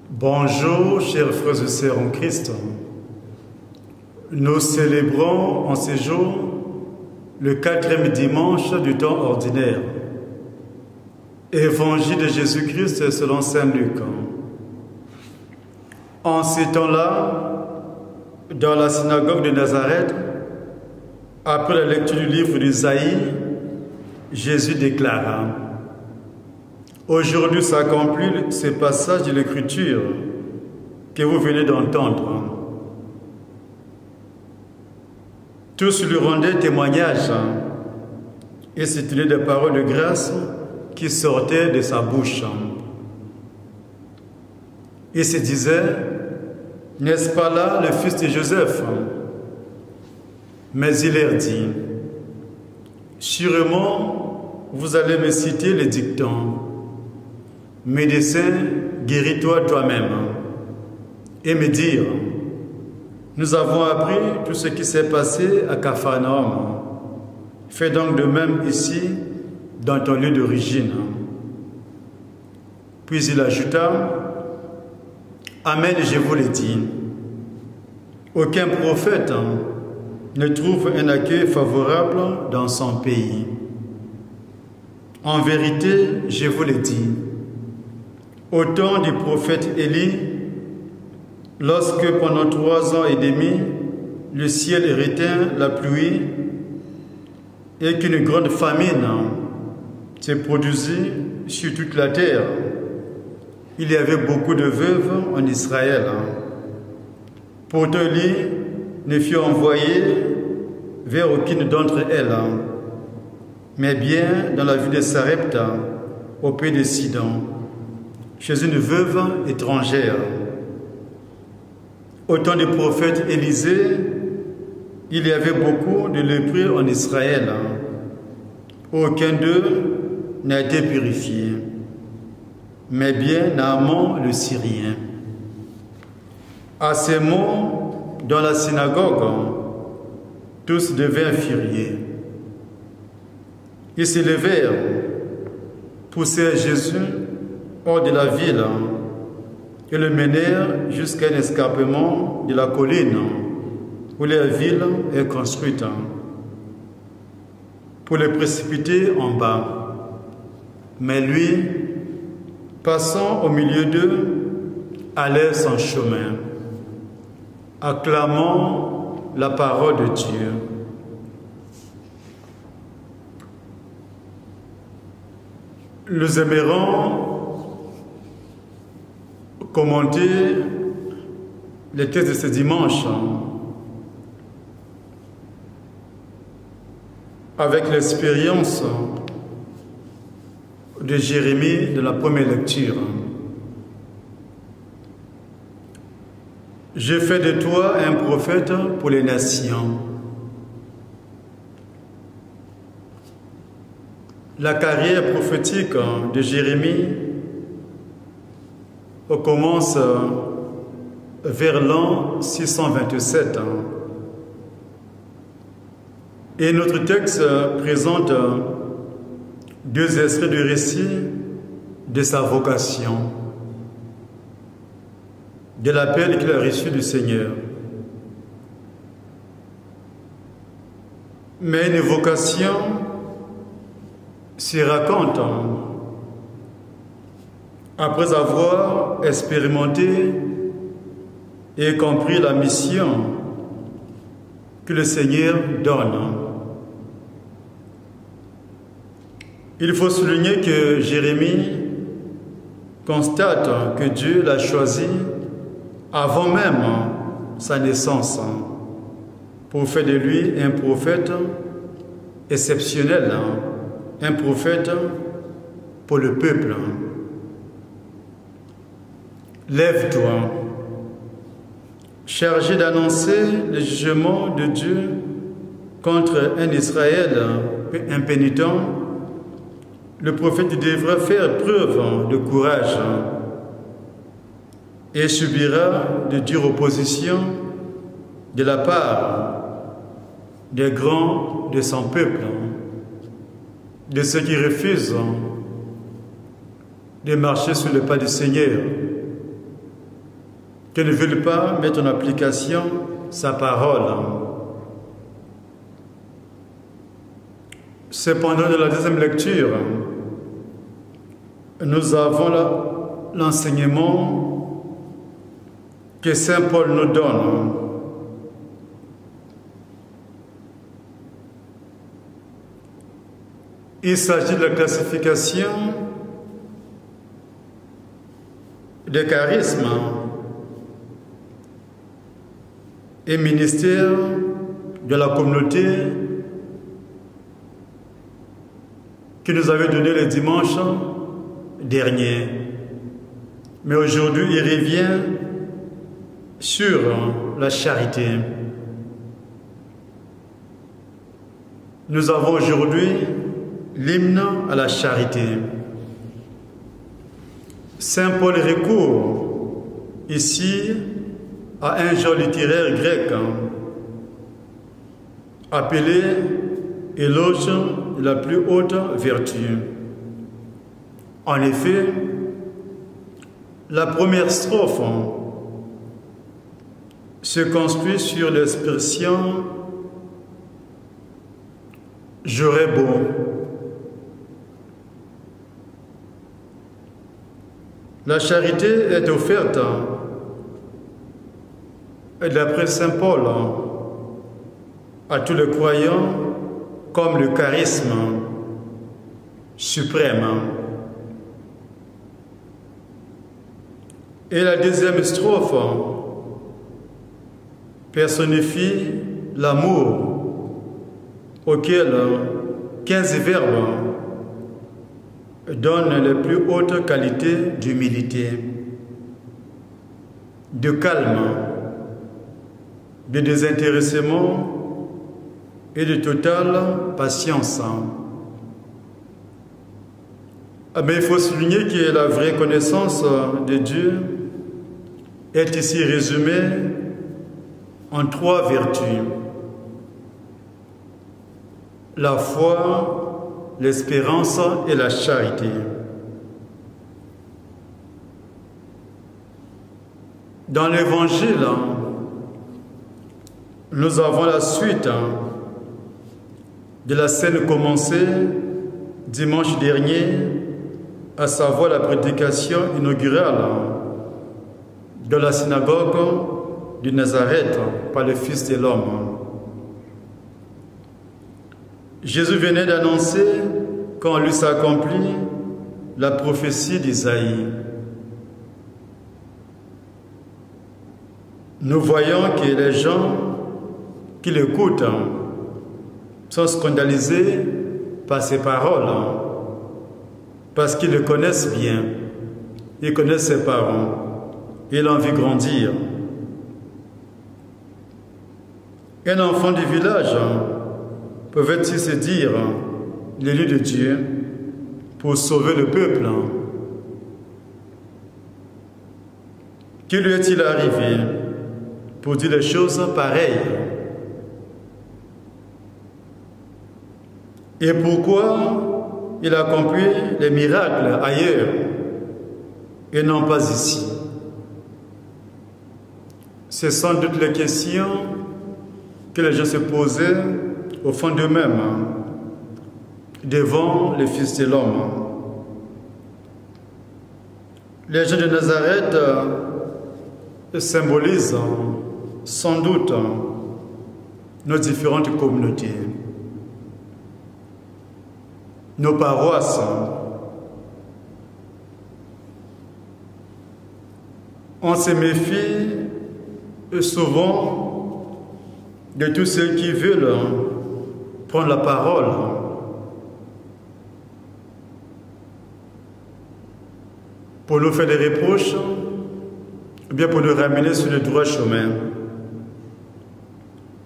Bonjour, chers frères et sœurs en Christ. Nous célébrons en ce jour le 4e dimanche du temps ordinaire. Évangile de Jésus-Christ selon saint Luc. En ces temps-là, dans la synagogue de Nazareth, après la lecture du livre d'Isaïe, Jésus déclara: aujourd'hui s'accomplit ce passage de l'Écriture que vous venez d'entendre. Tous lui rendaient témoignage et c'était des paroles de grâce qui sortaient de sa bouche. Il se disait: n'est-ce pas là le fils de Joseph? Mais il leur dit: sûrement vous allez me citer les dictons: médecin, guéris-toi toi-même, et me dire: nous avons appris tout ce qui s'est passé à Capharnaüm. Fais donc de même ici, dans ton lieu d'origine. Puis il ajouta: amen, je vous le dis, aucun prophète ne trouve un accueil favorable dans son pays. En vérité, je vous le dis, au temps du prophète Élie, lorsque pendant 3 ans et demi, le ciel retint la pluie et qu'une grande famine se produisit sur toute la terre, il y avait beaucoup de veuves en Israël. Pourtant, Élie ne fut envoyé vers aucune d'entre elles, mais bien dans la ville de Sarepta, au pays de Sidon, chez une veuve étrangère. Au temps du prophète Élisée, il y avait beaucoup de lépreux en Israël. Aucun d'eux n'a été purifié, mais bien Naaman le Syrien. À ces mots, dans la synagogue, tous devinrent furieux. Ils se levèrent, poussèrent Jésus hors de la ville et le menèrent jusqu'à un escarpement de la colline où la ville est construite, pour le précipiter en bas. Mais lui, passant au milieu d'eux, allait son chemin, acclamant la parole de Dieu. Nous aimerons commenter les textes de ce dimanche avec l'expérience de Jérémie de la première lecture. J'ai fait de toi un prophète pour les nations. La carrière prophétique de Jérémie commence vers l'an 627. Et notre texte présente 2 extraits de récit de sa vocation, de l'appel qu'il a reçu du Seigneur. Mais une vocation se raconte après avoir expérimenté et compris la mission que le Seigneur donne. Il faut souligner que Jérémie constate que Dieu l'a choisi avant même sa naissance pour faire de lui un prophète exceptionnel, un prophète pour le peuple. Lève-toi, chargé d'annoncer le jugement de Dieu contre un Israël impénitent. Le prophète devra faire preuve de courage et subira de dures oppositions de la part des grands de son peuple, de ceux qui refusent de marcher sur le pas du Seigneur qui ne veulent pas mettre en application sa parole. Cependant, dans la deuxième lecture, nous avons l'enseignement que Saint Paul nous donne. Il s'agit de la classification des charismes et ministères de la communauté qui nous avait donné le dimanche dernier. Mais aujourd'hui, il revient sur la charité. Nous avons aujourd'hui l'hymne à la charité. Saint Paul recourt ici à un genre littéraire grec appelé éloge de la plus haute vertu. En effet, la première strophe se construit sur l'expression « j'aurais beau ». La charité est offerte, d'après Saint Paul, à tous les croyants comme le charisme suprême. Et la deuxième strophe personnifie l'amour auquel 15 verbes donnent les plus hautes qualités d'humilité, de calme, de désintéressement et de totale patience. Mais il faut souligner que la vraie connaissance de Dieu est ici résumée en 3 vertus: la foi, l'espérance et la charité. Dans l'Évangile, nous avons la suite de la scène commencée dimanche dernier, à savoir la prédication inaugurale de la synagogue de Nazareth par le Fils de l'homme. Jésus venait d'annoncer qu'en lui s'accomplit la prophétie d'Isaïe. Nous voyons que les gens qui l'écoutent sont scandalisés par ses paroles parce qu'ils le connaissent bien, ils connaissent ses parents, ils ont envie de grandir. Un enfant du village peut-il se dire l'élu de Dieu pour sauver le peuple? Qui lui est-il arrivé pour dire des choses pareilles? Et pourquoi il accomplit les miracles ailleurs et non pas ici? C'est sans doute les questions que les gens se posaient au fond d'eux-mêmes, devant le Fils de l'homme. Les gens de Nazareth symbolisent sans doute nos différentes communautés, nos paroisses. On se méfie souvent de tous ceux qui veulent prendre la parole pour nous faire des reproches ou bien pour nous ramener sur le droit chemin,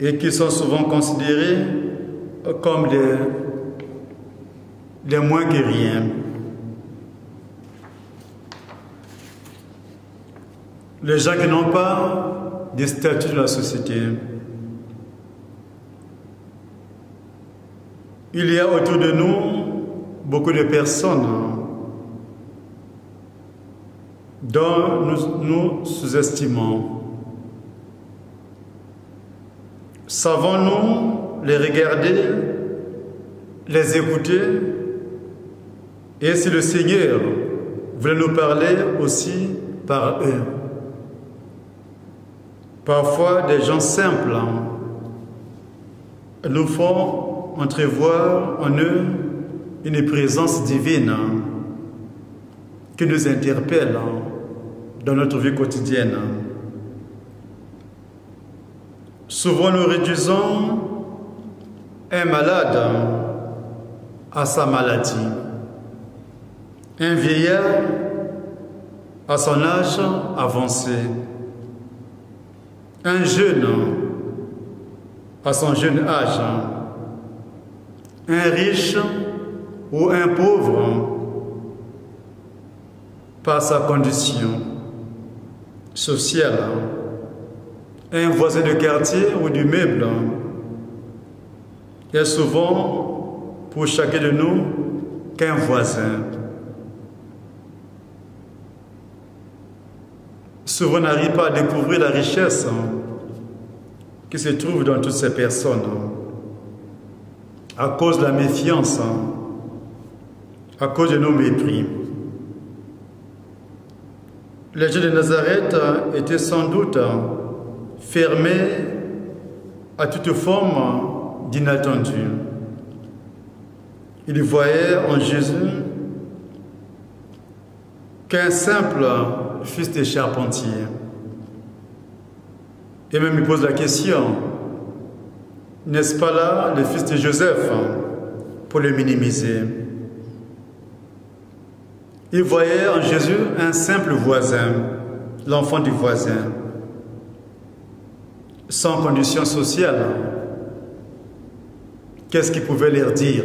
et qui sont souvent considérés comme des moins que rien. Les gens qui n'ont pas de statut de la société. Il y a autour de nous beaucoup de personnes dont nous sous-estimons. Savons-nous les regarder, les écouter? Et si le Seigneur voulait nous parler aussi par eux? Parfois, des gens simples nous font entrevoir en eux une présence divine qui nous interpelle dans notre vie quotidienne. Souvent, nous réduisons un malade à sa maladie, un vieillard à son âge avancé, un jeune à son jeune âge, un riche ou un pauvre par sa condition sociale, un voisin de quartier ou du meuble. Il y a souvent pour chacun de nous qu'un voisin. Souvent on n'arrive pas à découvrir la richesse qui se trouve dans toutes ces personnes à cause de la méfiance, à cause de nos mépris. Les gens de Nazareth étaient sans doute fermés à toute forme d'inattendu. Ils voyaient en Jésus qu'un simple fils de charpentier. Et même ils posent la question, n'est-ce pas là le fils de Joseph, pour le minimiser? Ils voyaient en Jésus un simple voisin, l'enfant du voisin, sans condition sociale. Qu'est-ce qu'il pouvait leur dire?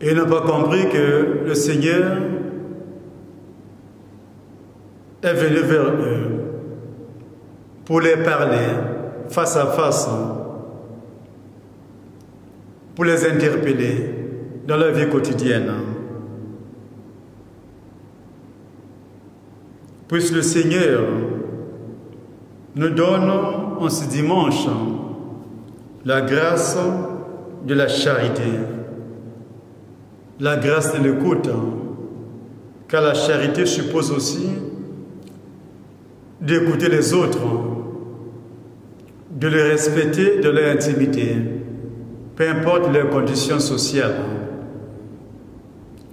Et ils n'ont pas compris que le Seigneur est venu vers eux pour les parler face à face, pour les interpeller dans la vie quotidienne. Puisse le Seigneur nous donne en ce dimanche la grâce de la charité, la grâce de l'écoute, car la charité suppose aussi d'écouter les autres, de les respecter de leur intimité, peu importe leurs conditions sociales.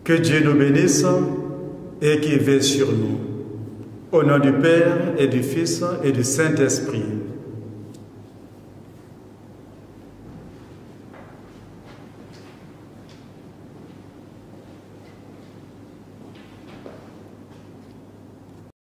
Que Dieu nous bénisse et qu'il veille sur nous. Au nom du Père et du Fils et du Saint-Esprit.